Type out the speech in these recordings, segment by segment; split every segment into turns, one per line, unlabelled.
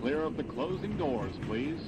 clear of the closing doors, please.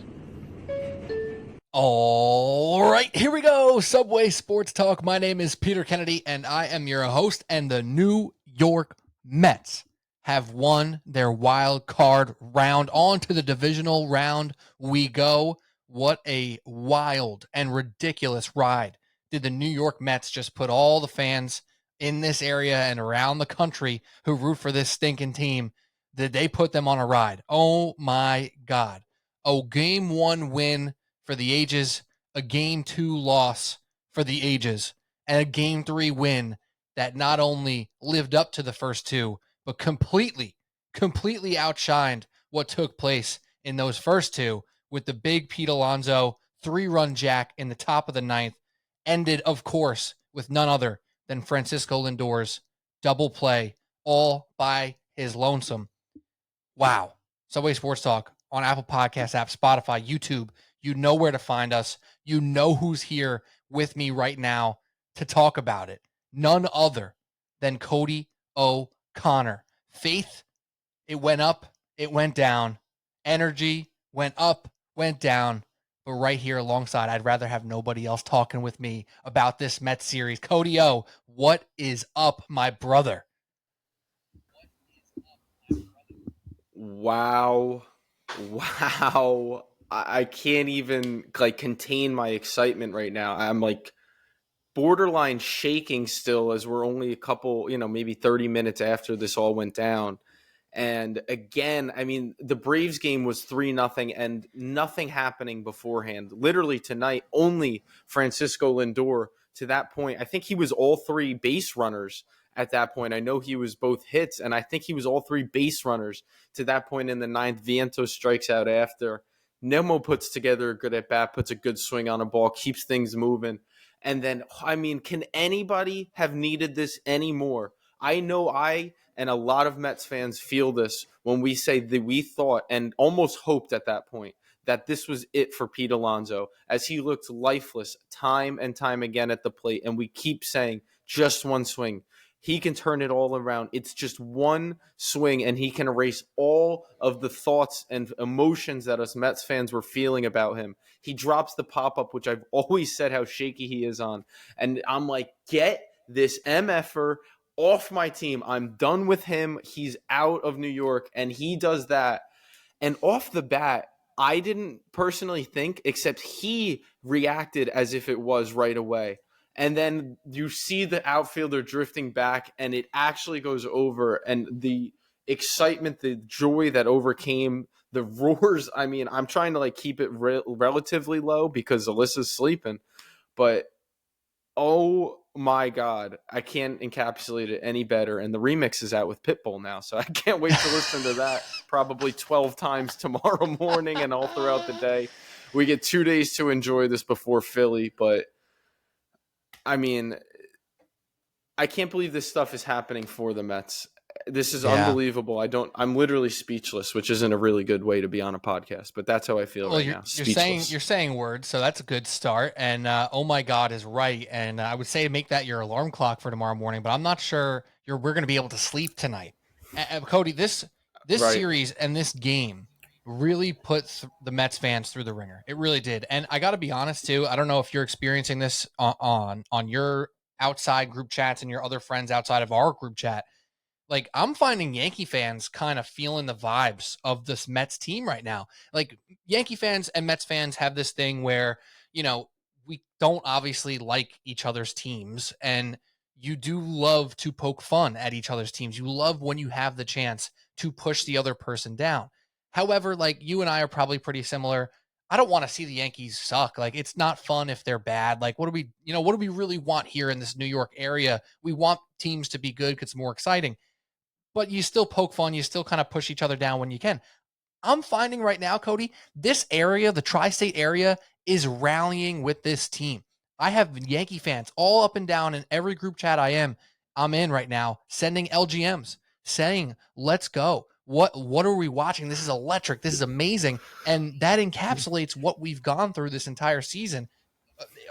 All right, here we go. Subway Sports Talk. My name is Peter Kennedy, and I am your host. And the New York Mets have won their wild card round. On to the divisional round we go. What a wild and ridiculous ride did the New York Mets just put all the fans in this area and around the country who root for this stinking team. Did they put them on a ride? Oh my God. Oh, game one win for the ages, a game two loss for the ages, and a game three win that not only lived up to the first two, but completely outshined what took place in those first two with the big Pete Alonso 3-run jack in the top of the ninth, ended, of course, with none other than Francisco Lindor's double play all by his lonesome. Wow. Subway Sports Talk on Apple Podcasts app, Spotify, YouTube. You know where to find us. You know who's here with me right now to talk about it. None other than Cody O'Connor. Faith, it went up, it went down. Energy went up, went down. But right here alongside, I'd rather have nobody else talking with me about this Mets series. Cody O, what is up, my brother?
Wow. I can't even contain my excitement right now. I'm borderline shaking still as we're only a couple, maybe 30 minutes after this all went down. And again, I mean, the Braves game was 3-0 and nothing happening beforehand. Literally tonight, only Francisco Lindor to that point. I think he was all three base runners at that point. I know he was both hits, and I think he was all three base runners to that point in the ninth. Vientos strikes out after. Nemo puts together a good at-bat, puts a good swing on a ball, keeps things moving. And then, I mean, can anybody have needed this anymore? I know I and a lot of Mets fans feel this when we say that we thought and almost hoped at that point that this was it for Pete Alonso, as he looked lifeless time and time again at the plate. And we keep saying just one swing. He can turn it all around. It's just one swing, and he can erase all of the thoughts and emotions that us Mets fans were feeling about him. He drops the pop-up, which I've always said how shaky he is on. And I'm like, get this MFer off my team. I'm done with him. He's out of New York, and he does that. And off the bat, I didn't personally think, except he reacted as if it was right away. And then you see the outfielder drifting back, and it actually goes over. And the excitement, the joy that overcame the roars. I mean, I'm trying to keep it relatively low because Alyssa's sleeping. But, oh my God, I can't encapsulate it any better. And the remix is out with Pitbull now, so I can't wait to listen to that probably 12 times tomorrow morning and all throughout the day. We get 2 days to enjoy this before Philly, but I mean, I can't believe this stuff is happening for the Mets. This is unbelievable. I'm literally speechless, which isn't a really good way to be on a podcast, but that's how I feel right now.
You're saying words, so that's a good start. And oh my God is right. And I would say make that your alarm clock for tomorrow morning, but I'm not sure we're going to be able to sleep tonight. Cody, this right. Series and this game really put the Mets fans through the ringer. It really did. And I got to be honest too. I don't know if you're experiencing this on your outside group chats and your other friends outside of our group chat. Like, I'm finding Yankee fans kind of feeling the vibes of this Mets team right now. Like, Yankee fans and Mets fans have this thing where, we don't obviously like each other's teams, and you do love to poke fun at each other's teams. You love when you have the chance to push the other person down. However, you and I are probably pretty similar. I don't want to see the Yankees suck. It's not fun if they're bad. What do we really want here in this New York area? We want teams to be good because it's more exciting. But you still poke fun. You still kind of push each other down when you can. I'm finding right now, Cody, this area, the tri-state area, is rallying with this team. I have Yankee fans all up and down in every group chat I'm in right now, sending LGMs, saying, let's go. What are we watching? This is electric. This is amazing. And that encapsulates what we've gone through this entire season.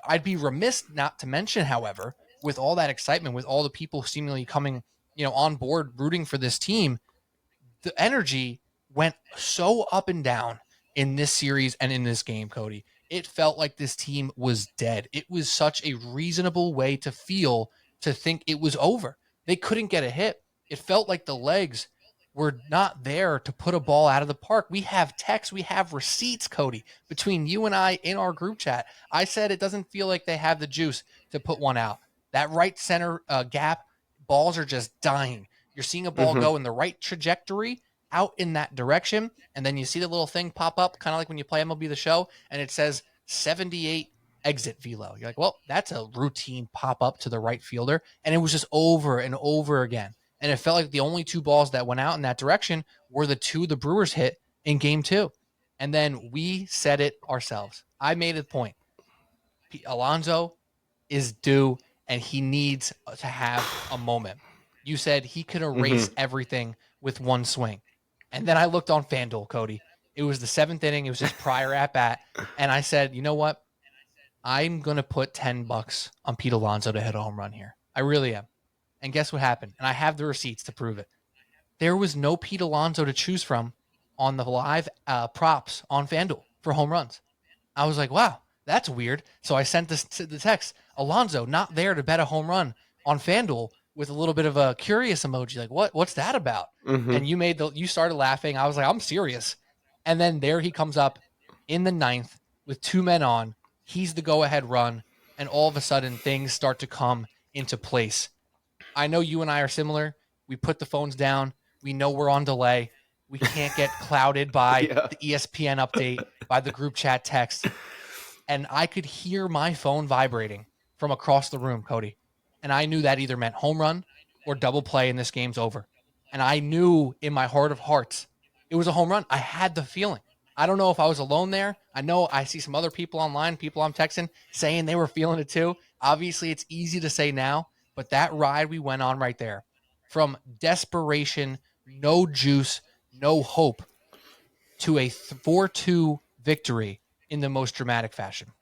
I'd be remiss not to mention, however, with all that excitement, with all the people seemingly coming on board rooting for this team, the energy went so up and down in this series and in this game, Cody. It felt like this team was dead. It was such a reasonable way to feel, to think it was over. They couldn't get a hit. It felt like the legs were not there to put a ball out of the park. We have texts, we have receipts, Cody, between you and I in our group chat. I said it doesn't feel like they have the juice to put one out. That right center gap, balls are just dying. You're seeing a ball go in the right trajectory out in that direction, and then you see the little thing pop up, kind of like when you play MLB The Show, and it says 78 exit velo. You're like, well, that's a routine pop up to the right fielder, and it was just over and over again. And it felt like the only two balls that went out in that direction were the two the Brewers hit in game 2. And then we said it ourselves. I made a point. Pete Alonso is due, and he needs to have a moment. You said he could erase everything with one swing. And then I looked on FanDuel, Cody. It was the 7th inning. It was his prior at bat. And I said, you know what? I'm going to put $10 on Pete Alonso to hit a home run here. I really am. And guess what happened? And I have the receipts to prove it. There was no Pete Alonso to choose from on the live props on FanDuel for home runs. I was like, wow, that's weird. So I sent this to the text, Alonso not there to bet a home run on FanDuel, with a little bit of a curious emoji. Like, what's that about? And you started laughing. I was like, I'm serious. And then there he comes up in the 9th with 2 men on. He's the go-ahead run. And all of a sudden things start to come into place. I know you and I are similar. We put the phones down. We know we're on delay. We can't get clouded by the ESPN update, by the group chat text. And I could hear my phone vibrating from across the room, Cody. And I knew that either meant home run or double play and this game's over. And I knew in my heart of hearts, it was a home run. I had the feeling. I don't know if I was alone there. I know I see some other people online, people I'm texting, saying they were feeling it too. Obviously, it's easy to say now, but that ride we went on right there, from desperation, no juice, no hope, to a 4-2 victory in the most dramatic fashion.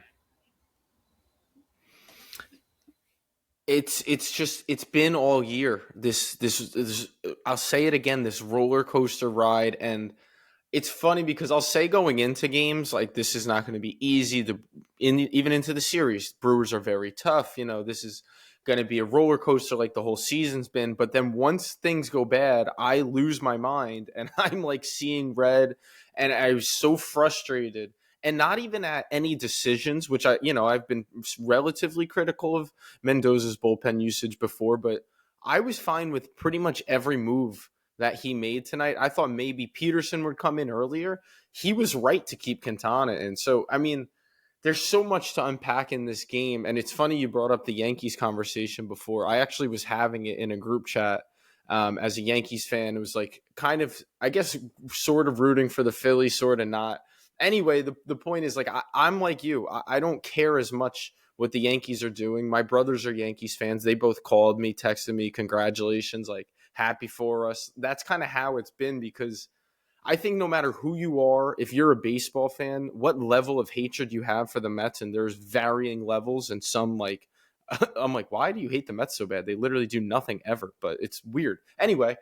It's been all year. This I'll say it again, this roller coaster ride. And it's funny because I'll say going into games, like, this is not going to be easy even into the series. Brewers are very tough. This is going to be a roller coaster like the whole season's been. But then once things go bad, I lose my mind and I'm like seeing red, and I was so frustrated. And not even at any decisions, which I've been relatively critical of Mendoza's bullpen usage before, but I was fine with pretty much every move that he made tonight. I thought maybe Peterson would come in earlier. He was right to keep Quintana in. So, I mean, there's so much to unpack in this game. And it's funny you brought up the Yankees conversation before. I actually was having it in a group chat as a Yankees fan. It was like kind of, I guess, sort of rooting for the Phillies, sort of not. Anyway, the point is, like, I'm like you. I don't care as much what the Yankees are doing. My brothers are Yankees fans. They both called me, texted me, congratulations, like, happy for us. That's kind of how it's been, because I think no matter who you are, if you're a baseball fan, what level of hatred you have for the Mets, and there's varying levels, and some, like, I'm like, why do you hate the Mets so bad? They literally do nothing ever, but it's weird. Anyway,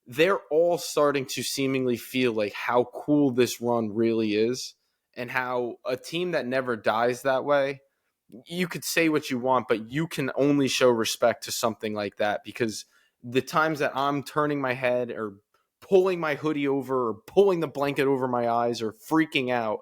they're all starting to seemingly feel like how cool this run really is, and how a team that never dies that way, you could say what you want, but you can only show respect to something like that, because the times that I'm turning my head or pulling my hoodie over or pulling the blanket over my eyes or freaking out,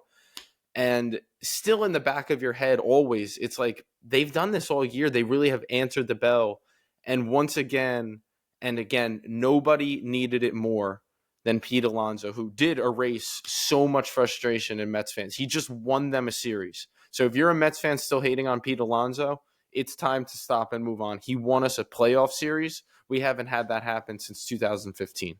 and still in the back of your head always, it's like, they've done this all year. They really have answered the bell. And once again, and again, nobody needed it more than Pete Alonso, who did erase so much frustration in Mets fans. He just won them a series. So if you're a Mets fan still hating on Pete Alonso, it's time to stop and move on. He won us a playoff series. We haven't had that happen since 2015.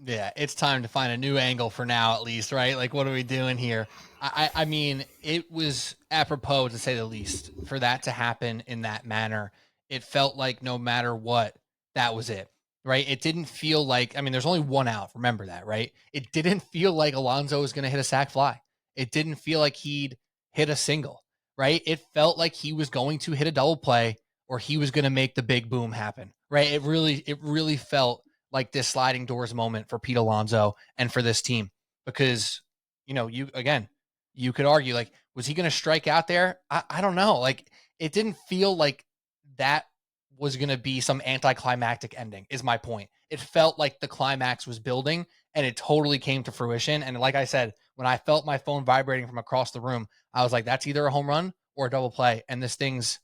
Yeah, it's time to find a new angle for now, at least, right? Like, what are we doing here? I mean, it was apropos, to say the least, for that to happen in that manner. It felt like no matter what, that was it, right? It didn't feel like, I mean, there's only one out. Remember that, right? It didn't feel like Alonso was going to hit a sac fly. It didn't feel like he'd hit a single, right? It felt like he was going to hit a double play, or he was going to make the big boom happen, right? It really felt like this sliding doors moment for Pete Alonso and for this team. because, you could argue, like, was he going to strike out there? I don't know. Like, it didn't feel like that was going to be some anticlimactic ending, is my point. It felt like the climax was building, and it totally came to fruition. And like I said, when I felt my phone vibrating from across the room, I was like, that's either a home run or a double play. And this thing's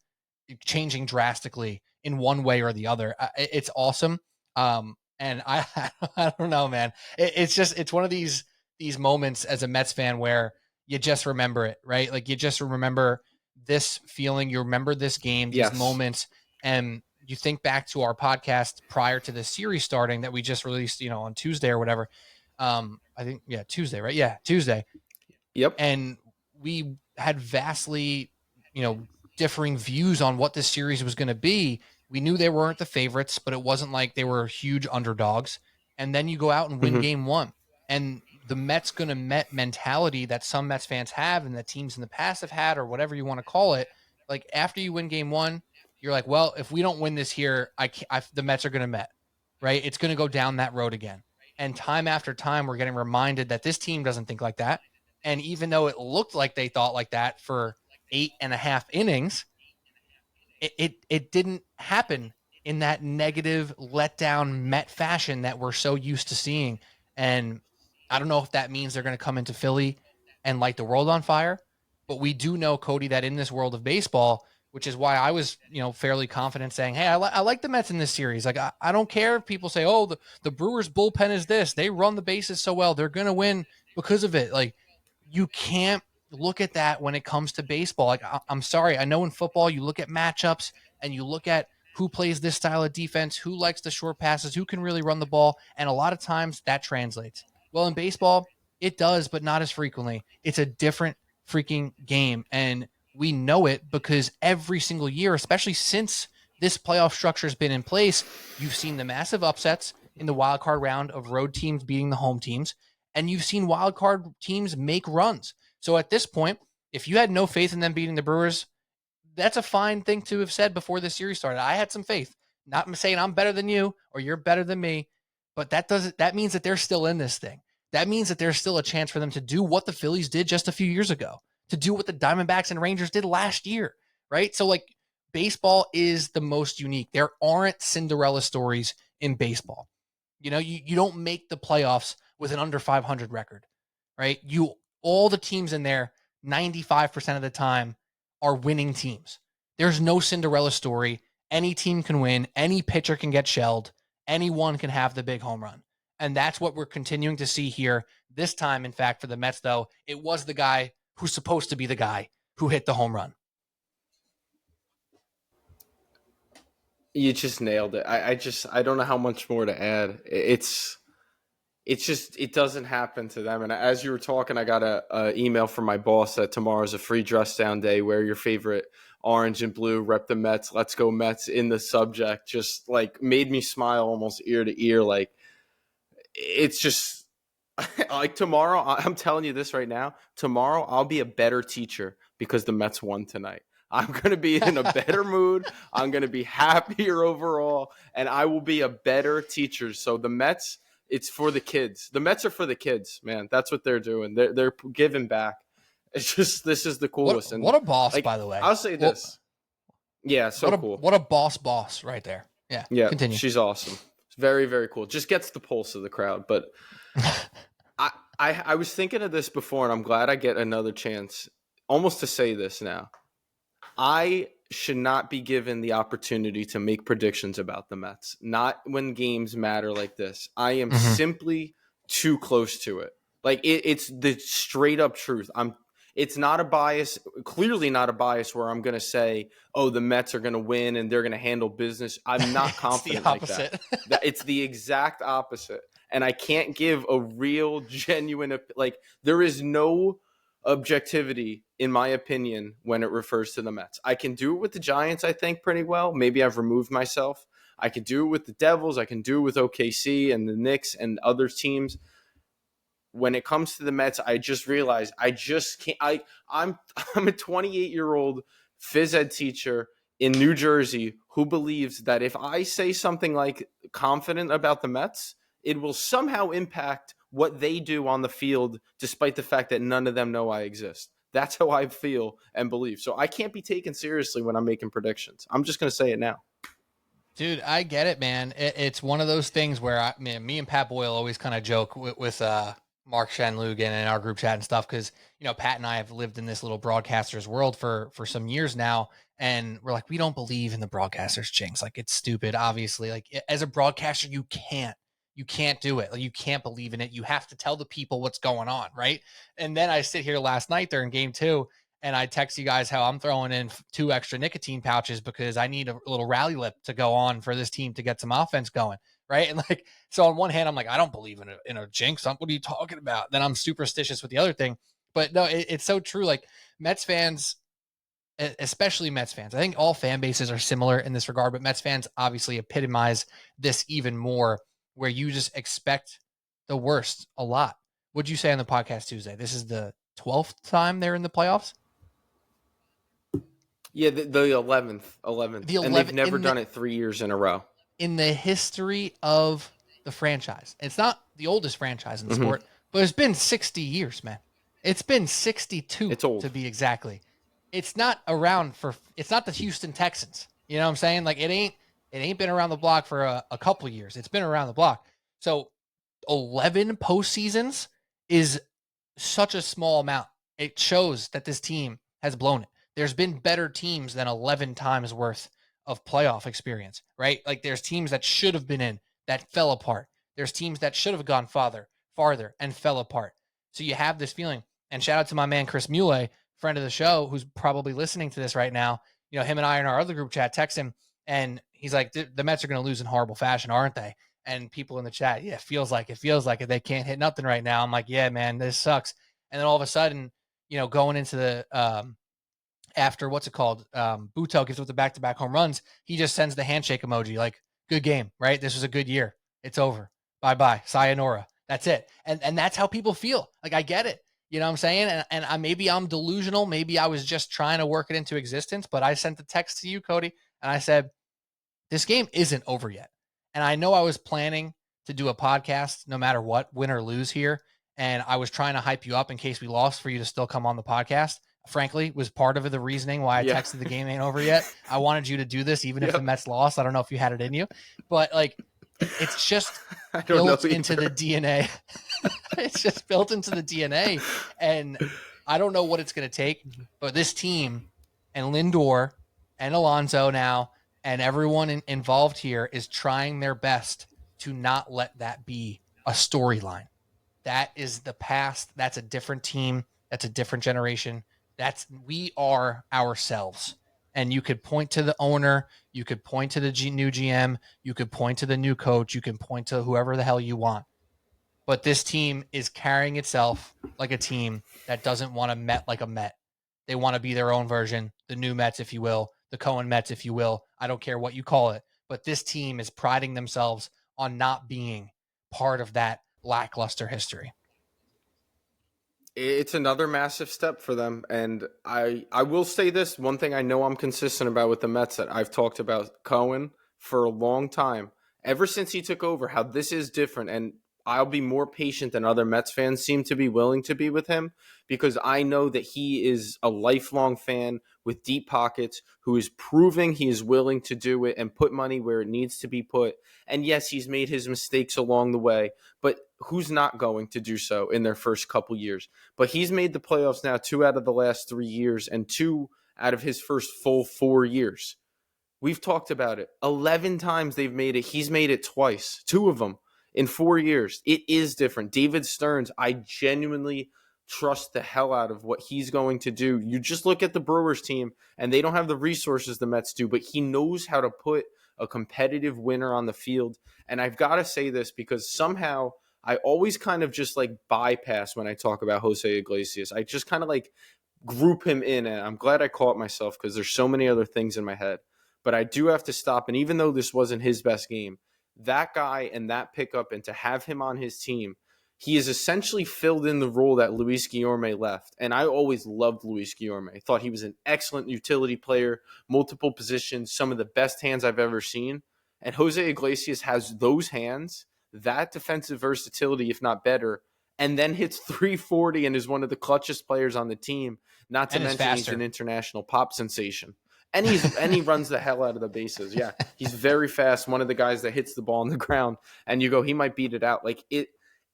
changing drastically in one way or the other. It's awesome. And I don't know, man. It's one of these moments as a Mets fan where you just remember it, right? Like, you just remember this feeling, you remember this game, these moments, and you think back to our podcast prior to the series starting that we just released, on Tuesday or whatever. I think, Tuesday, right? Yeah, Tuesday.
Yep.
And we had vastly, differing views on what this series was going to be. We knew they weren't the favorites, but it wasn't like they were huge underdogs. And then you go out and win game one. And the Mets going to Met mentality that some Mets fans have and that teams in the past have had, or whatever you want to call it. Like, after you win game one, you're like, well, if we don't win this here, the Mets are going to Met, right? It's going to go down that road again. And time after time, we're getting reminded that this team doesn't think like that. And even though it looked like they thought like that for 8.5 innings, it didn't happen in that negative letdown Met fashion that we're so used to seeing. And I don't know if that means they're going to come into Philly and light the world on fire, but we do know, Cody, that in this world of baseball, which is why I was, fairly confident saying, hey, I like the Mets in this series. Like, I don't care if people say, oh, the Brewers bullpen is this. They run the bases so well. They're going to win because of it. Like, you can't look at that when it comes to baseball. Like, I'm sorry. I know in football, you look at matchups and you look at who plays this style of defense, who likes the short passes, who can really run the ball. And a lot of times that translates. Well, in baseball, it does, but not as frequently. It's a different freaking game. And we know it because every single year, especially since this playoff structure has been in place, you've seen the massive upsets in the wild card round of road teams beating the home teams. And you've seen wild card teams make runs. So at this point, if you had no faith in them beating the Brewers, that's a fine thing to have said before the series started. I had some faith. Not saying I'm better than you or you're better than me, but that means that they're still in this thing. That means that there's still a chance for them to do what the Phillies did just a few years ago, to do what the Diamondbacks and Rangers did last year, right? So, like, baseball is the most unique. There aren't Cinderella stories in baseball. You don't make the playoffs with an under 500 record, right? All the teams in there, 95% of the time, are winning teams. There's no Cinderella story. Any team can win. Any pitcher can get shelled. Anyone can have the big home run. And that's what we're continuing to see here. This time, in fact, for the Mets, though, it was the guy who's supposed to be the guy who hit the home run.
You just nailed it. I don't know how much more to add. It doesn't happen to them. And as you were talking, I got a email from my boss that tomorrow's a free dress down day. Wear your favorite orange and blue, rep the Mets, let's go Mets in the subject. Just like made me smile almost ear to ear. Like, it's just like tomorrow, I'm telling you this right now, tomorrow I'll be a better teacher because the Mets won tonight. I'm going to be in a better mood. I'm going to be happier overall, and I will be a better teacher. So the Mets, it's for the kids. The Mets are for the kids, man. That's what they're doing. They're giving back. It's just, this is the coolest.
What a boss,
like,
by the way.
I'll say this. Yeah, so cool.
What a boss right there. Yeah, continue.
She's awesome. Very, very cool. Just gets the pulse of the crowd. But I was thinking of this before, and I'm glad I get another chance almost to say this now. I should not be given the opportunity to make predictions about the Mets, not when games matter like this. I am simply too close to it. Like, it's the straight up truth. It's not a bias, clearly not a bias where I'm going to say, oh, the Mets are going to win and they're going to handle business. I'm not confident like that. It's the exact opposite. And I can't give a real, genuine, like, there is no objectivity, in my opinion, when it refers to the Mets. I can do it with the Giants, I think, pretty well. Maybe I've removed myself. I can do it with the Devils. I can do it with OKC and the Knicks and other teams. When it comes to the Mets, I just realized I just can't. I'm a 28-year-old phys ed teacher in New Jersey who believes that if I say something like confident about the Mets, it will somehow impact what they do on the field, despite the fact that none of them know I exist. That's how I feel and believe. So I can't be taken seriously when I'm making predictions. I'm just going to say it now.
Dude, I get it, man. It's one of those things where me and Pat Boyle always kind of joke with Mark Shanlugan in our group chat and stuff because Pat and I have lived in this little broadcaster's world for some years now, and we're like, we don't believe in the broadcaster's jinx. Like, it's stupid. Obviously, like as a broadcaster, you can't do it. Like, you can't believe in it. You have to tell the people what's going on, right? And then I sit here last night during game 2. And I text you guys how I'm throwing in 2 extra nicotine pouches because I need a little rally lip to go on for this team to get some offense going, right? And like, so on one hand, I'm like, I don't believe in a jinx. What are you talking about? Then I'm superstitious with the other thing. But no, it's so true. Like Mets fans, especially Mets fans, I think all fan bases are similar in this regard, but Mets fans obviously epitomize this even more, where you just expect the worst a lot. What'd you say on the podcast Tuesday? This is the 12th time they're in the playoffs?
Yeah, the 11th. And they've never done it 3 years in a row. In
the history of the franchise. It's not the oldest franchise in the sport, but it's been 60 years, man. It's been 62 to be exactly. It's not around it's not the Houston Texans. You know what I'm saying? Like it ain't been around the block for a couple of years. It's been around the block. So 11 postseasons is such a small amount. It shows that this team has blown it. There's been better teams than 11 times worth of playoff experience, right? Like there's teams that should have been in that fell apart. There's teams that should have gone farther and fell apart. So you have this feeling. And shout out to my man, Chris Muley, friend of the show, who's probably listening to this right now. Him and I in our other group chat text him and he's like, the Mets are going to lose in horrible fashion, aren't they? And people in the chat, yeah, it feels like it. They can't hit nothing right now. I'm like, yeah, man, this sucks. And then all of a sudden, going into the, after what's it called? Buto gives up the back-to-back home runs. He just sends the handshake emoji, like, good game, right? This was a good year. It's over. Bye-bye. Sayonara. That's it. And that's how people feel. Like, I get it. You know what I'm saying? And maybe I'm delusional. Maybe I was just trying to work it into existence, but I sent the text to you, Cody, and I said, this game isn't over yet. And I know I was planning to do a podcast no matter what, win or lose here. And I was trying to hype you up in case we lost for you to still come on the podcast. Frankly, was part of the reasoning why I texted the game ain't over yet. I wanted you to do this even if the Mets lost. I don't know if you had it in you, but like it's just built into the DNA. It's just built into the DNA. And I don't know what it's going to take, but this team and Lindor and Alonso now and everyone involved here is trying their best to not let that be a storyline. That is the past. That's a different team. That's a different generation. We are ourselves. And you could point to the owner, you could point to the new GM, you could point to the new coach, you can point to whoever the hell you want. But this team is carrying itself like a team that doesn't want to Met like a Met. They want to be their own version, the new Mets, if you will, the Cohen Mets, if you will. I don't care what you call it. But this team is priding themselves on not being part of that lackluster history.
It's another massive step for them. And I will say this, one thing I know I'm consistent about with the Mets that I've talked about Cohen for a long time, ever since he took over, how this is different. And I'll be more patient than other Mets fans seem to be willing to be with him, because I know that he is a lifelong fan with deep pockets who is proving he is willing to do it and put money where it needs to be put. And yes, he's made his mistakes along the way, but who's not going to do so in their first couple years? But he's made the playoffs now 2 out of the last 3 years and 2 out of his first full 4 years. We've talked about it. 11 times they've made it. He's made it twice, 2 of them in 4 years. It is different. David Stearns, I genuinely trust the hell out of what he's going to do. You just look at the Brewers team, and they don't have the resources the Mets do, but he knows how to put a competitive winner on the field. And I've got to say this because somehow I always kind of just like bypass when I talk about Jose Iglesias. I just kind of like group him in, and I'm glad I caught myself because there's so many other things in my head. But I do have to stop, and even though this wasn't his best game, that guy and that pickup, and to have him on his team, he has essentially filled in the role that Luis Guillorme left. And I always loved Luis Guillorme. I thought he was an excellent utility player, multiple positions, some of the best hands I've ever seen. And Jose Iglesias has those hands that defensive versatility, if not better, and then hits 340 and is one of the clutchest players on the team, not to
And is
mention he's
faster.
an international pop sensation. And he runs the hell out of the bases. Yeah, he's very fast. One of the guys that hits the ball on the ground, and you go, he might beat it out. Like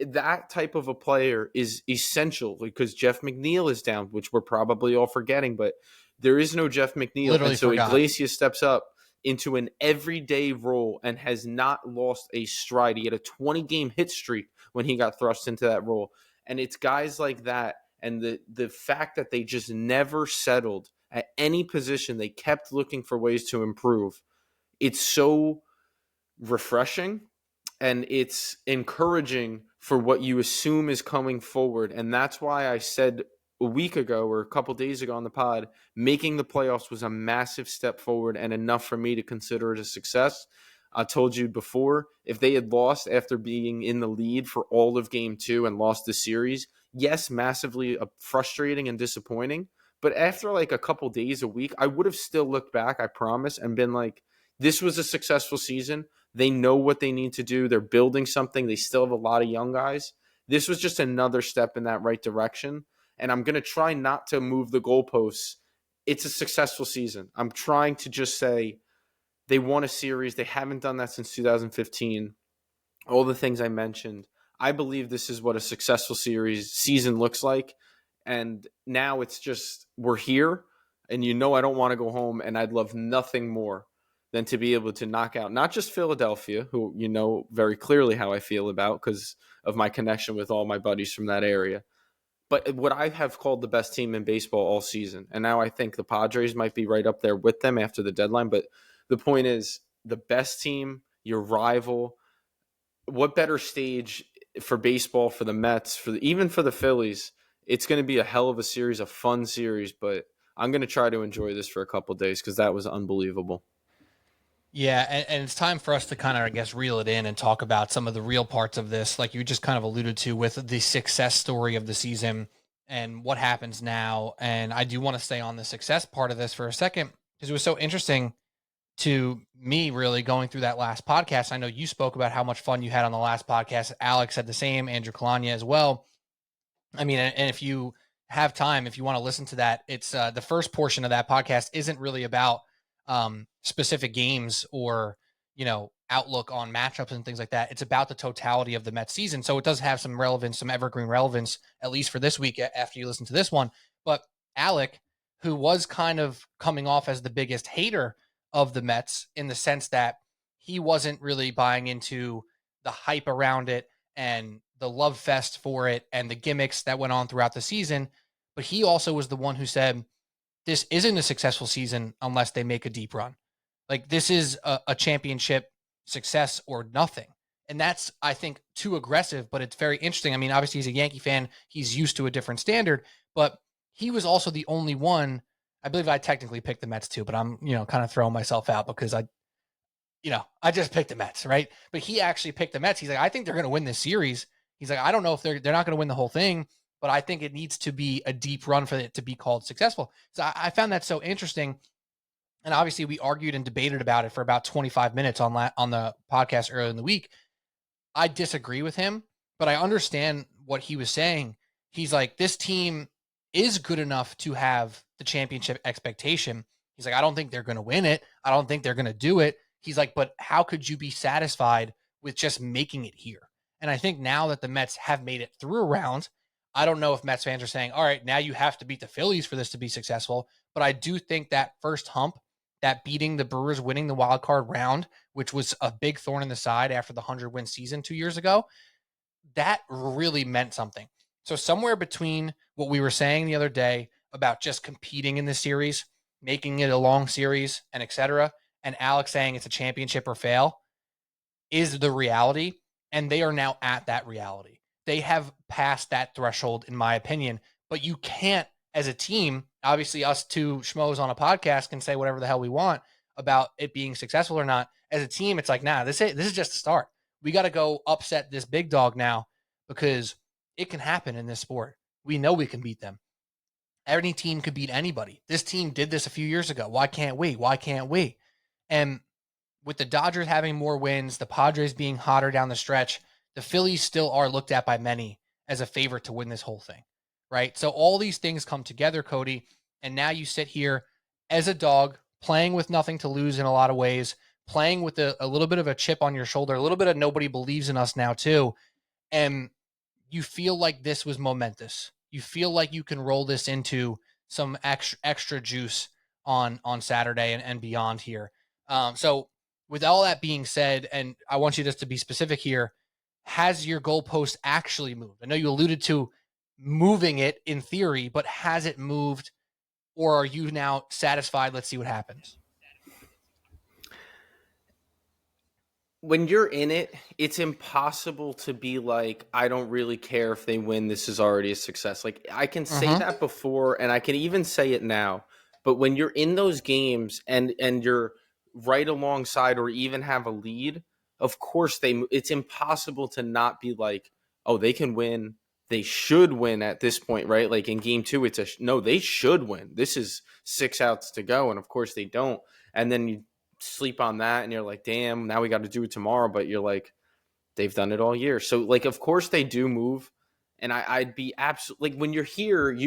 that type of a player is essential because Jeff McNeil is down, which we're probably all forgetting, but there is no Jeff McNeil.
Literally
and so
forgot.
Iglesias steps up into an everyday role and has not lost a stride. He had a 20-game hit streak when he got thrust into that role. And it's guys like that, and the fact that they just never settled at any position. They kept looking for ways to improve. It's so refreshing, and it's encouraging for what you assume is coming forward. And that's why I said a week ago or a couple days ago on the pod, making the playoffs was a massive step forward and enough for me to consider it a success. I told you before, if they had lost after being in the lead for all of game 2 and lost the series, yes, massively frustrating and disappointing. But after like a couple days, a week, I would have still looked back, I promise, and been like, this was a successful season. They know what they need to do. They're building something. They still have a lot of young guys. This was just another step in that right direction. And I'm going to try not to move the goalposts. It's a successful season. I'm trying to just say they won a series. They haven't done that since 2015. All the things I mentioned. I believe this is what a successful season looks like. And now it's just, we're here. And I don't want to go home. And I'd love nothing more than to be able to knock out not just Philadelphia, who you know very clearly how I feel about because of my connection with all my buddies from that area, but what I have called the best team in baseball all season. And now I think the Padres might be right up there with them after the deadline. But the point is, the best team, your rival, what better stage for baseball, for the Mets, even for the Phillies? It's going to be a hell of a series, a fun series, but I'm going to try to enjoy this for a couple of days because that was unbelievable.
Yeah, and it's time for us to kind of, I guess, reel it in and talk about some of the real parts of this, like you just kind of alluded to with the success story of the season and what happens now. And I do want to stay on the success part of this for a second because it was so interesting to me, really, going through that last podcast. I know you spoke about how much fun you had on the last podcast. Alex said the same, Andrew Kalanya as well. I mean, and if you have time, if you want to listen to that, it's the first portion of that podcast isn't really about specific games or, outlook on matchups and things like that. It's about the totality of the Mets season. So it does have some relevance, some evergreen relevance, at least for this week after you listen to this one. But Alec, who was kind of coming off as the biggest hater of the Mets in the sense that he wasn't really buying into the hype around it and the love fest for it and the gimmicks that went on throughout the season. But he also was the one who said, this isn't a successful season unless they make a deep run. Like, this is a championship success or nothing. And that's, I think, too aggressive, but it's very interesting. I mean, obviously he's a Yankee fan. He's used to a different standard, but he was also the only one. I believe I technically picked the Mets too, but I'm, kind of throwing myself out because I just picked the Mets, right? But he actually picked the Mets. He's like, I think they're going to win this series. He's like, I don't know if they're not going to win the whole thing, but I think it needs to be a deep run for it to be called successful. So I found that so interesting. And obviously we argued and debated about it for about 25 minutes on the podcast earlier in the week. I disagree with him, but I understand what he was saying. He's like, this team is good enough to have the championship expectation. He's like, I don't think they're going to win it. I don't think they're going to do it. He's like, but how could you be satisfied with just making it here? And I think now that the Mets have made it through a round, I don't know if Mets fans are saying, all right, now you have to beat the Phillies for this to be successful. But I do think that first hump, that beating the Brewers, winning the wild card round, which was a big thorn in the side after the 100-win season 2 years ago, that really meant something. So somewhere between what we were saying the other day about just competing in the series, making it a long series, and etc., and Alex saying it's a championship or fail, is the reality. And they are now at that reality. They have passed that threshold, in my opinion. But you can't, as a team, obviously us two schmoes on a podcast can say whatever the hell we want about it being successful or not. As a team, it's like, nah, this is just the start. We got to go upset this big dog now because it can happen in this sport. We know we can beat them. Any team could beat anybody. This team did this a few years ago. Why can't we? Why can't we? And with the Dodgers having more wins, the Padres being hotter down the stretch, the Phillies still are looked at by many as a favorite to win this whole thing, right? So all these things come together, Cody, and now you sit here as a dog playing with nothing to lose in a lot of ways, playing with a little bit of a chip on your shoulder, a little bit of nobody believes in us now too, and you feel like this was momentous. You feel like you can roll this into some extra juice on Saturday and beyond here. So with all that being said, and I want you just to be specific here, has your goalpost actually moved? I know you alluded to moving it in theory, but has it moved, or are you now satisfied? Let's see what happens.
When you're in it, it's impossible to be like, I don't really care if they win. This is already a success. Like, I can say that before, and I can even say it now. But when you're in those games and you're right alongside or even have a lead, of course it's impossible to not be like, oh, they can win. They should win at this point, right? Like in game 2, it's no, they should win. This is 6 outs to go, and of course they don't. And then you sleep on that and you're like, damn, now we got to do it tomorrow. But you're like, they've done it all year. So like, of course they do move. And I'd be absolutely like, when you're here,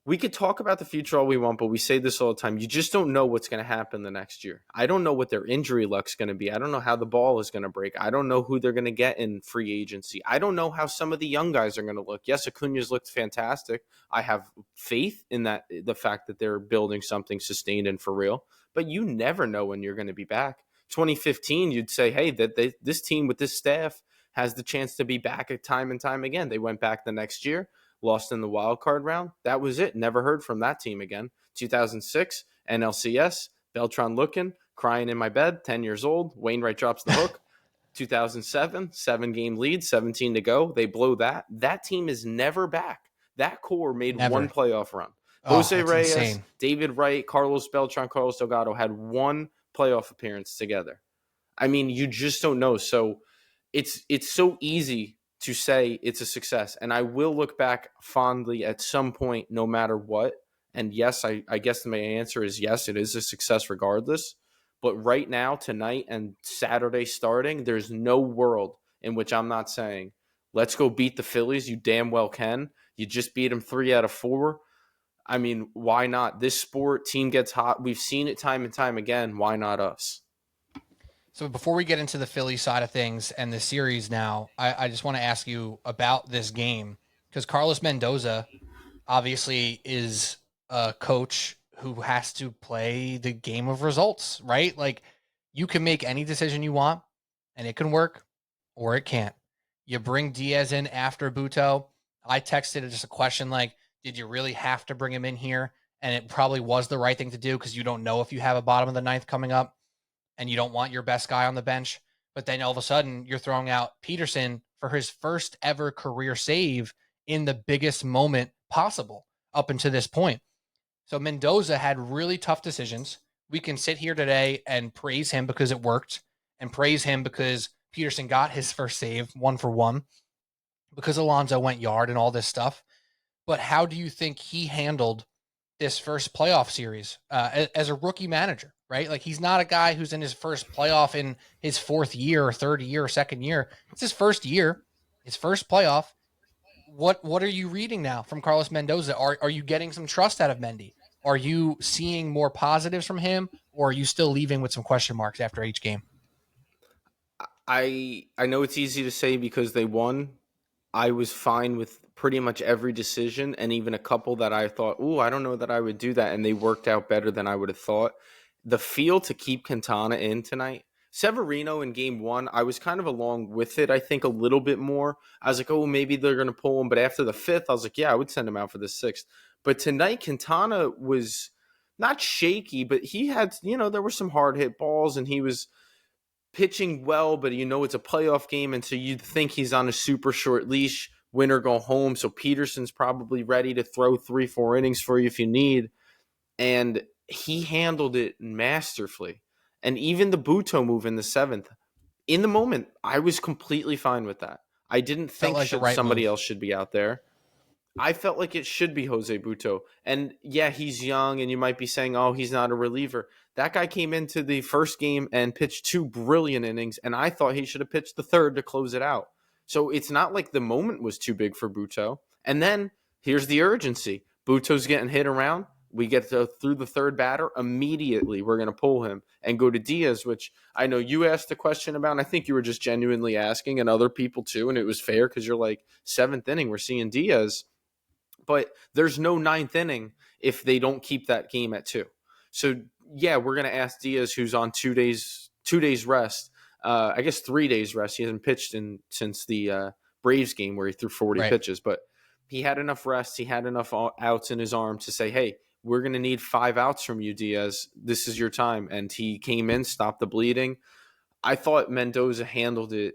we could talk about the future all we want, but we say this all the time. You just don't know what's going to happen the next year. I don't know what their injury luck's going to be. I don't know how the ball is going to break. I don't know who they're going to get in free agency. I don't know how some of the young guys are going to look. Yes, Acuna's looked fantastic. I have faith in that, the fact that they're building something sustained and for real. But you never know when you're going to be back. 2015, you'd say, hey, this team with this staff has the chance to be back at time and time again. They went back the next year, lost in the wild card round. That was it. Never heard from that team again. 2006, NLCS, Beltran looking, crying in my bed, 10 years old. Wainwright drops the hook. 2007, 7-game lead, 17 to go. They blow that. That team is never back. That core made one playoff run. Jose Reyes, insane. David Wright, Carlos Beltran, Carlos Delgado had one playoff appearance together. I mean, you just don't know. So it's so easy to say it's a success. And I will look back fondly at some point, no matter what. And yes, I guess my answer is yes, it is a success regardless. But right now, tonight and Saturday starting, there's no world in which I'm not saying, let's go beat the Phillies. You damn well can. You just beat them 3 out of 4. I mean, why not? This sport, team gets hot. We've seen it time and time again. Why not us?
So before we get into the Philly side of things and the series now, I just want to ask you about this game, because Carlos Mendoza obviously is a coach who has to play the game of results, right? Like, you can make any decision you want and it can work or it can't. You bring Diaz in after Buto. I texted just a question like, did you really have to bring him in here? And it probably was the right thing to do because you don't know if you have a bottom of the 9th coming up and you don't want your best guy on the bench. But then all of a sudden you're throwing out Peterson for his first ever career save in the biggest moment possible up until this point. So Mendoza had really tough decisions. We can sit here today and praise him because it worked, and praise him because Peterson got his first save 1-for-1, because Alonso went yard and all this stuff. But how do you think he handled this first playoff series as a rookie manager, right? Like, he's not a guy who's in his first playoff in his 4th year or 3rd year or 2nd year. It's his first year, his first playoff. What are you reading now from Carlos Mendoza? Are you getting some trust out of Mendy? Are you seeing more positives from him, or are you still leaving with some question marks after each game?
I know it's easy to say because they won. I was fine with pretty much every decision, and even a couple that I thought, oh, I don't know that I would do that, and they worked out better than I would have thought. The feel to keep Quintana in tonight. Severino in game 1, I was kind of along with it, I think, a little bit more. I was like, oh, maybe they're going to pull him. But after the 5th, I was like, yeah, I would send him out for the 6th. But tonight, Quintana was not shaky, but he had, there were some hard hit balls, and he was pitching well, but it's a playoff game, and so you'd think he's on a super short leash, win or go home. So Peterson's probably ready to throw 3-4 innings for you if you need. And he handled it masterfully. And even the Buto move in the 7th, in the moment, I was completely fine with that. I didn't think somebody else should be out there. I felt like it should be Jose Buto. And yeah, he's young, and you might be saying, oh, he's not a reliever. That guy came into the first game and pitched 2 brilliant innings, and I thought he should have pitched the third to close it out. So it's not like the moment was too big for Buto. And then here's the urgency. Buto's getting hit around. We get through the third batter. Immediately, we're going to pull him and go to Diaz, which I know you asked a question about, and I think you were just genuinely asking, and other people too, and it was fair because you're like, 7th inning, we're seeing Diaz. But there's no 9th inning if they don't keep that game at 2. So, yeah, we're going to ask Diaz, who's on 2 days rest, I guess 3 days rest. He hasn't pitched since the Braves game where he threw 40 pitches. But he had enough rest. He had enough outs in his arm to say, hey, we're going to need 5 outs from you, Diaz. This is your time. And he came in, stopped the bleeding. I thought Mendoza handled it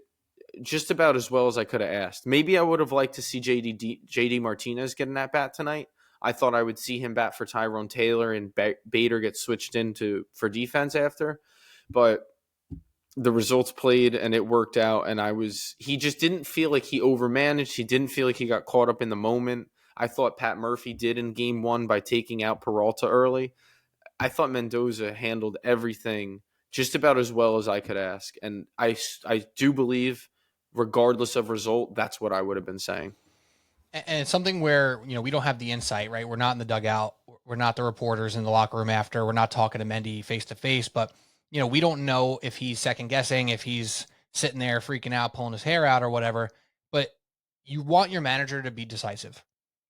just about as well as I could have asked. Maybe I would have liked to see JD Martinez get an at-bat tonight. I thought I would see him bat for Tyrone Taylor and Bader get switched for defense after. But the results played and it worked out, and he just didn't feel like he overmanaged. He didn't feel like he got caught up in the moment. I thought Pat Murphy did in game 1 by taking out Peralta early. I thought Mendoza handled everything just about as well as I could ask. And I do believe, regardless of result, that's what I would have been saying.
And it's something where, we don't have the insight, right? We're not in the dugout. We're not the reporters in the locker room after. We're not talking to Mendy face to face, but we don't know if he's second guessing, if he's sitting there freaking out, pulling his hair out or whatever, but you want your manager to be decisive.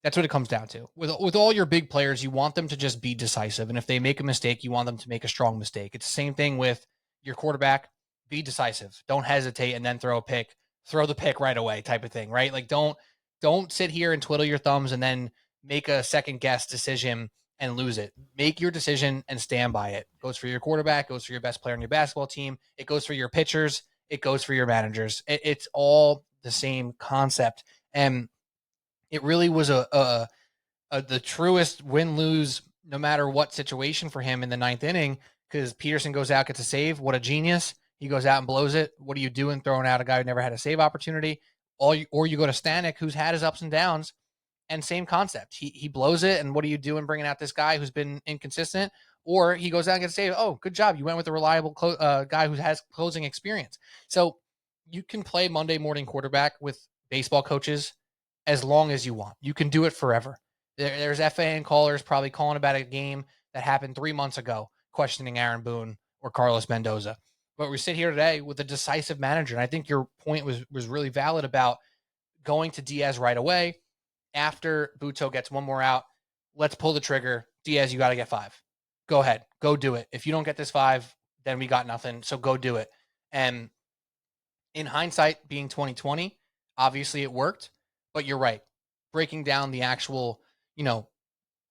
That's what it comes down to. With all your big players, you want them to just be decisive. And if they make a mistake, you want them to make a strong mistake. It's the same thing with your quarterback. Be decisive. Don't hesitate and then throw a pick. Throw the pick right away type of thing, right? Like don't sit here and twiddle your thumbs and then make a second guess decision and lose it. Make your decision and stand by it. It goes for your quarterback, goes for your best player on your basketball team. It goes for your pitchers. It goes for your managers. It's all the same concept. And it really was the truest win-lose no matter what situation for him in the 9th inning, because Peterson goes out, gets a save. What a genius. He goes out and blows it. What are you doing throwing out a guy who never had a save opportunity? Or you go to Stanek, who's had his ups and downs, and same concept. He blows it, and what are you doing bringing out this guy who's been inconsistent? Or he goes out and gets a save. Oh, good job. You went with a reliable guy who has closing experience. So you can play Monday morning quarterback with baseball coaches as long as you want. You can do it forever. There's FAN callers probably calling about a game that happened 3 months ago, questioning Aaron Boone or Carlos Mendoza. But we sit here today with a decisive manager. And I think your point was really valid about going to Diaz right away. After Buto gets one more out, let's pull the trigger. Diaz, you got to get 5. Go ahead. Go do it. If you don't get this 5, then we got nothing. So go do it. And in hindsight, being 2020, obviously it worked. But you're right. Breaking down the actual,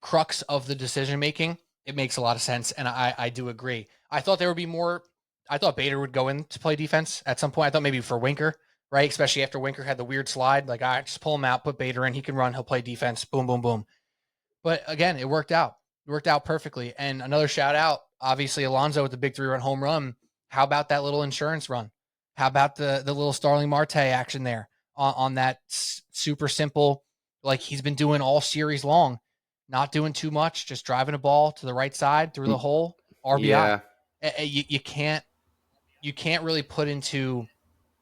crux of the decision-making, it makes a lot of sense. And I do agree. I thought there would be more. I thought Bader would go in to play defense at some point. I thought maybe for Winker, right? Especially after Winker had the weird slide. Like, just pull him out, put Bader in. He can run. He'll play defense. Boom, boom, boom. But again, it worked out. It worked out perfectly. And another shout out, obviously, Alonso with the big 3-run home run. How about that little insurance run? How about the little Starling Marte action there on that super simple, like he's been doing all series long, not doing too much, just driving a ball to the right side through the hole, RBI.
Yeah.
You can't really put into,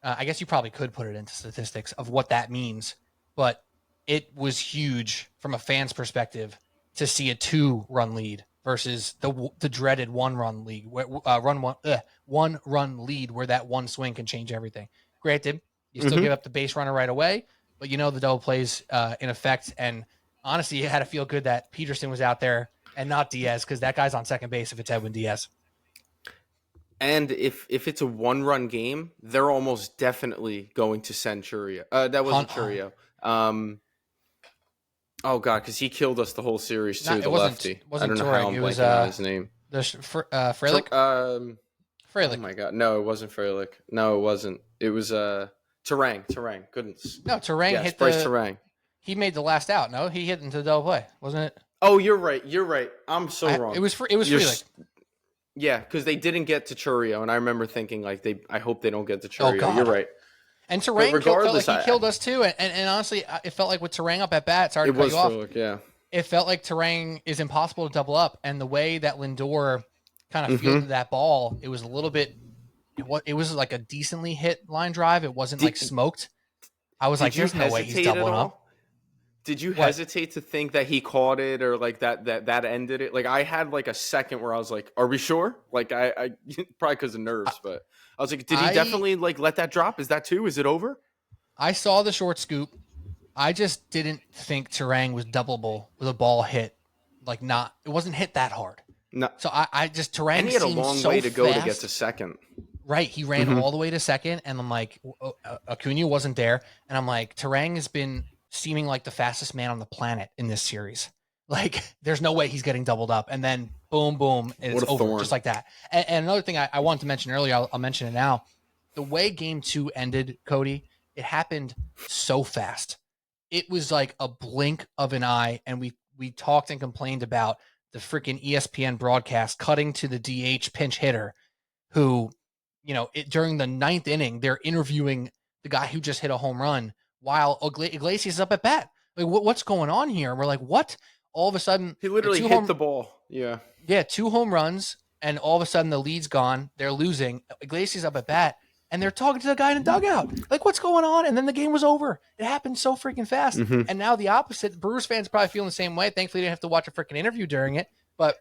I guess you probably could put it into statistics of what that means, but it was huge from a fan's perspective to see a 2-run lead versus the dreaded 1-run lead, one run lead where that one swing can change everything. Granted, you still give up the base runner right away, but the double plays in effect. And honestly, you had to feel good that Peterson was out there and not Diaz, because that guy's on second base if it's Edwin Diaz. And
if it's a 1-run game, they're almost definitely going to send Churio. That wasn't Churio. Oh God, because he killed us the whole series too. The lefty.
I don't know
how I'm blanking on his name.
Frelick. Frelick.
Oh my God, no, it wasn't Frelick. No, it wasn't. It was Terang. Goodness.
No, Terang hit
Bryce Terang.
He made the last out. No, he hit into the double play, wasn't it?
Oh, you're right. I'm so wrong.
It was Frelick.
Yeah, because they didn't get to Churio, and I remember thinking I hope they don't get to Churio.
Oh, God.
You're right.
And
But
Terang felt like
regardless,
he killed us too. And honestly, it felt like with Terang up at bat, sorry to cut you off.
yeah.
It felt like Terang is impossible to double up. And the way that Lindor kind of
Mm-hmm.
fielded that ball, it was a little bit, it was like a decently hit line drive. It wasn't like smoked. I was like, there's no way he's doubling up.
Did you
What?
hesitate to think that he caught it or like that ended it? Like I had like a second where I was like, "Are we sure?" Like I probably because of nerves, but I was like, "Did he definitely like let that drop? Is that two? Is it over?"
I saw the short scoop. I just didn't think Terang was doubleable with a ball hit. Like it wasn't hit that hard.
No.
So I just Terang
And he had a
seemed
long
so
way to go to get
fast.
to second.
Right, he ran all the way to second, and I'm like, Acuna wasn't there, and I'm like, Terang has been seeming like the fastest man on the planet in this series. Like, there's no way he's getting doubled up, and then boom, boom, and it's over just like that. And another thing I wanted to mention earlier, I'll mention it now. The way Game 2 ended, Cody, it happened so fast. It was like a blink of an eye, and we talked and complained about the freaking ESPN broadcast cutting to the DH pinch hitter who, during the 9th inning, they're interviewing the guy who just hit a home run while Iglesias is up at bat. Like, what's going on here? And we're like, what? All of a sudden,
he literally hit the ball. Yeah.
Yeah, 2 home runs, and all of a sudden the lead's gone. They're losing. Iglesias up at bat, and they're talking to the guy in the dugout. Like, what's going on? And then the game was over. It happened so freaking fast.
Mm-hmm.
And now the opposite. Brewers fans probably feeling the same way. Thankfully, they didn't have to watch a freaking interview during it. But,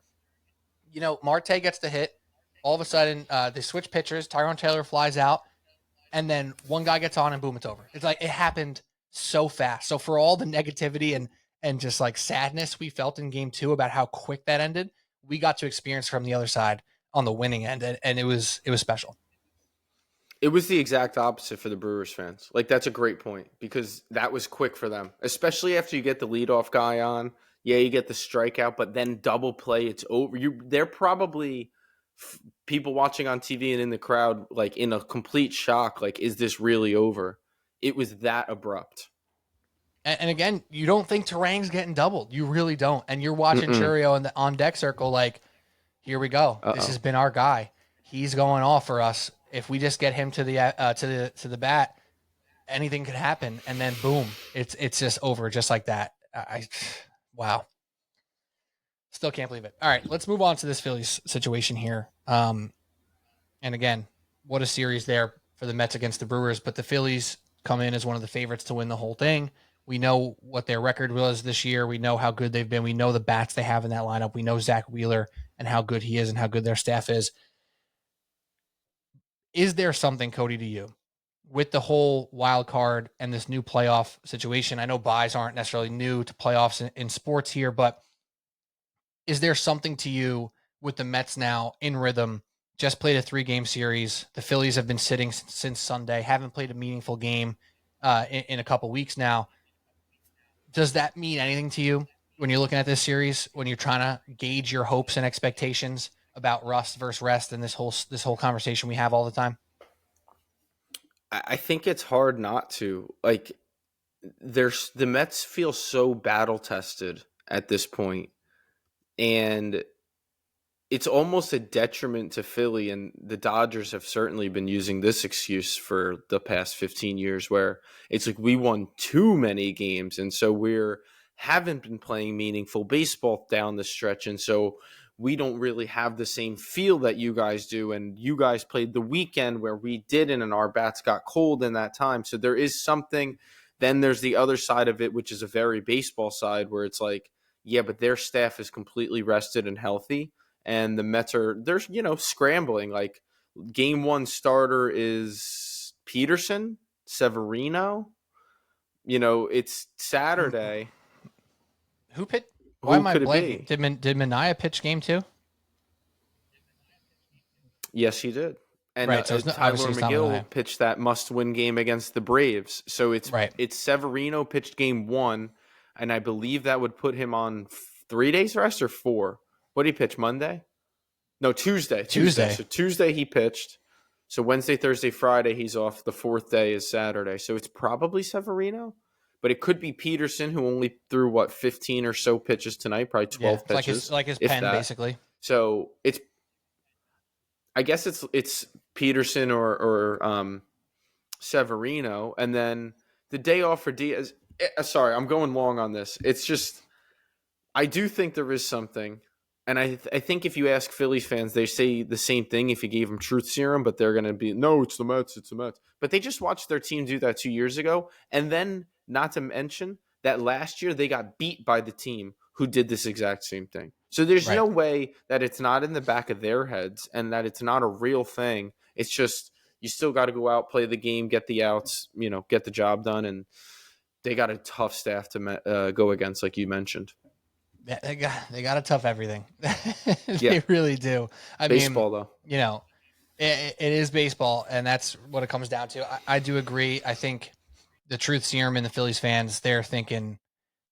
Marte gets the hit. All of a sudden, they switch pitchers. Tyrone Taylor flies out, and then one guy gets on, and boom, it's over. It's like it happened so fast. So for all the negativity and just like sadness we felt in Game 2 about how quick that ended, we got to experience from the other side on the winning end, and it was special.
It was the exact opposite for the Brewers fans. Like, that's a great point because that was quick for them, especially after you get the leadoff guy on. Yeah, you get the strikeout, but then double play, it's over. They're probably people watching on TV and in the crowd, like in a complete shock. Like, is this really over? It was that abrupt.
And again, you don't think Terang's getting doubled. You really don't. And you're watching Churio in the on deck circle, like, here we go. This has been our guy. He's going off for us. If we just get him to the bat, anything could happen. And then boom, it's just over just like that. Wow. Still can't believe it. All right, let's move on to this Phillies situation here. And again, what a series there for the Mets against the Brewers. But the Phillies come in as one of the favorites to win the whole thing. We know what their record was this year. We know how good they've been. We know the bats they have in that lineup. We know Zach Wheeler and how good he is and how good their staff is. Is there something, Cody, to you with the whole wild card and this new playoff situation? I know buys aren't necessarily new to playoffs in sports here, but is there something to you with the Mets now in rhythm? Just played a 3-game series. The Phillies have been sitting since Sunday, haven't played a meaningful game in a couple weeks now. Does that mean anything to you when you're looking at this series, when you're trying to gauge your hopes and expectations about rust versus rest and this whole conversation we have all the time?
I think it's hard not to. Like, the Mets feel so battle tested at this point, and it's almost a detriment to Philly, and the Dodgers have certainly been using this excuse for the past 15 years where it's like we won too many games, and so haven't been playing meaningful baseball down the stretch, and so we don't really have the same feel that you guys do, and you guys played the weekend where we didn't, and our bats got cold in that time. So there is something. Then there's the other side of it, which is a very baseball side where it's like, yeah, but their staff is completely rested and healthy. And the Mets they're scrambling. Like, Game 1 starter is Peterson, Severino. It's Saturday.
Who pitched? Why am I blanking? Did Manaea pitch Game 2?
Yes, he did. And
right, so
Tyler McGill pitched that must-win game against the Braves. So it's Severino pitched Game 1, and I believe that would put him on 3 days rest or 4. What did he pitch, Monday? No, Tuesday. So Tuesday he pitched. So Wednesday, Thursday, Friday he's off. The 4th day is Saturday. So it's probably Severino. But it could be Peterson, who only threw, 15 or so pitches tonight, probably 12 pitches.
Like his pen, basically.
So I guess it's Peterson or Severino, and then the day off for Diaz. Sorry, I'm going long on this. It's just I do think there is something, and I think if you ask Phillies fans, they say the same thing if you gave them truth serum, but they're going to be no, it's the Mets, it's the Mets. But they just watched their team do that 2 years ago, and then not to mention that last year they got beat by the team who did this exact same thing. So there's
Right.
no way that it's not in the back of their heads and that it's not a real thing. It's just you still got to go out, play the game, get the outs, get the job done, and they got a tough staff to go against, like you mentioned.
Yeah, they got a tough everything.
Yeah.
They really do. I
Baseball,
mean,
though.
it is baseball, and that's what it comes down to. I do agree. I think the truth serum in the Phillies fans, they're thinking,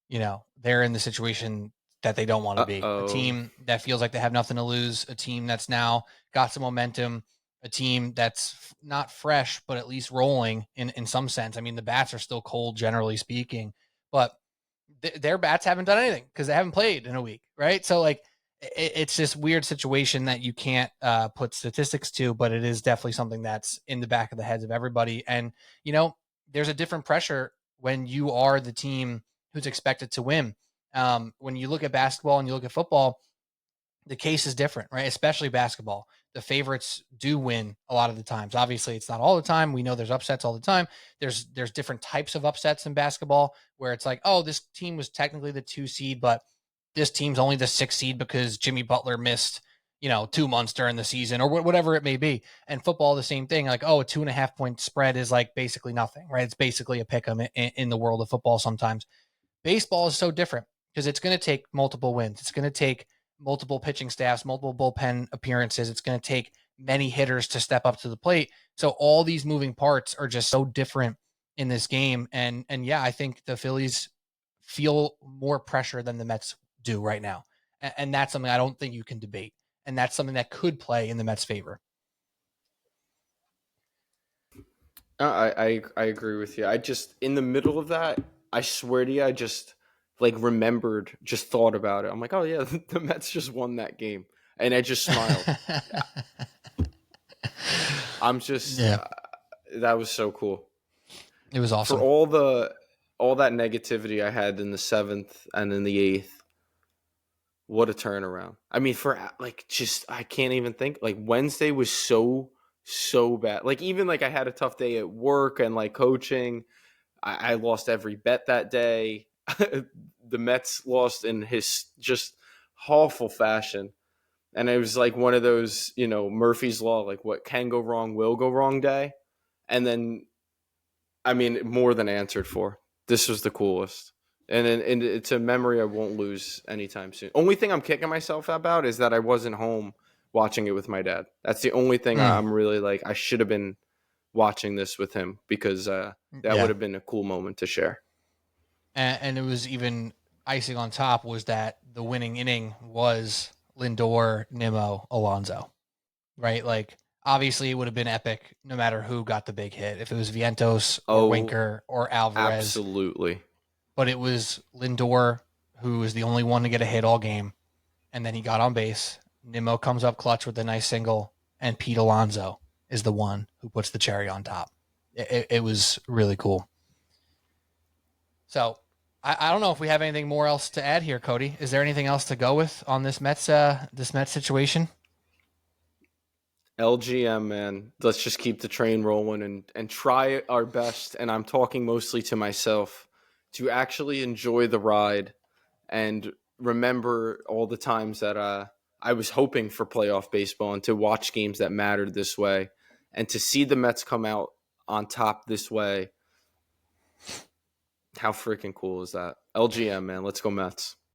they're in the situation that they don't want to be. A
Uh-oh.
team that feels like they have nothing to lose, a team that's now got some momentum, a team that's not fresh, but at least rolling in some sense. I mean, the bats are still cold, generally speaking, but their bats haven't done anything because they haven't played in a week, right? So like it's this weird situation that you can't put statistics to, but it is definitely something that's in the back of the heads of everybody. And there's a different pressure when you are the team who's expected to win. When you look at basketball and you look at football, the case is different, right? Especially basketball. The favorites do win a lot of the times. Obviously, it's not all the time. We know there's upsets all the time. There's different types of upsets in basketball where it's like, oh, this team was technically the 2 seed, but this team's only the 6 seed because Jimmy Butler missed, 2 months during the season or whatever it may be. And football, the same thing. Like, oh, a 2.5 point spread is like basically nothing, right? It's basically a pick 'em in the world of football sometimes. Baseball is so different because it's going to take multiple wins. It's going to take multiple pitching staffs, multiple bullpen appearances. It's going to take many hitters to step up to the plate. So all these moving parts are just so different in this game. And yeah, I think the Phillies feel more pressure than the Mets do right now. And that's something I don't think you can debate. And that's something that could play in the Mets' favor.
I agree with you. I just in the middle of that, I swear to you, I just remembered, just thought about it. I'm like, oh yeah, the Mets just won that game, and I just smiled. I'm just that was so cool.
It was awesome.
For all that negativity I had in the 7th and in the 8th. What a turnaround. I mean, I can't even think. Like, Wednesday was so bad. Like, even like I had a tough day at work and like coaching. I lost every bet that day. The Mets lost in his just awful fashion. And it was like one of those, Murphy's Law, like what can go wrong will go wrong day. And then, I mean, more than answered for. This was the coolest. And it's a memory I won't lose anytime soon. Only thing I'm kicking myself about is that I wasn't home watching it with my dad. That's the only thing I'm really like, I should have been watching this with him because that would have been a cool moment to share.
And it was even icing on top was that the winning inning was Lindor, Nimmo, Alonso, right? Like, obviously it would have been epic no matter who got the big hit. If it was Vientos or Winker or Alvarez.
Absolutely.
But it was Lindor who was the only one to get a hit all game. And then he got on base. Nimmo comes up clutch with a nice single. And Pete Alonso is the one who puts the cherry on top. It was really cool. So I don't know if we have anything more else to add here, Cody. Is there anything else to go with on this Mets situation?
LGM, man. Let's just keep the train rolling and try our best. And I'm talking mostly to myself to actually enjoy the ride and remember all the times that I was hoping for playoff baseball and to watch games that mattered this way and to see the Mets come out on top this way. How freaking cool is that? LGM, man. Let's go Mets.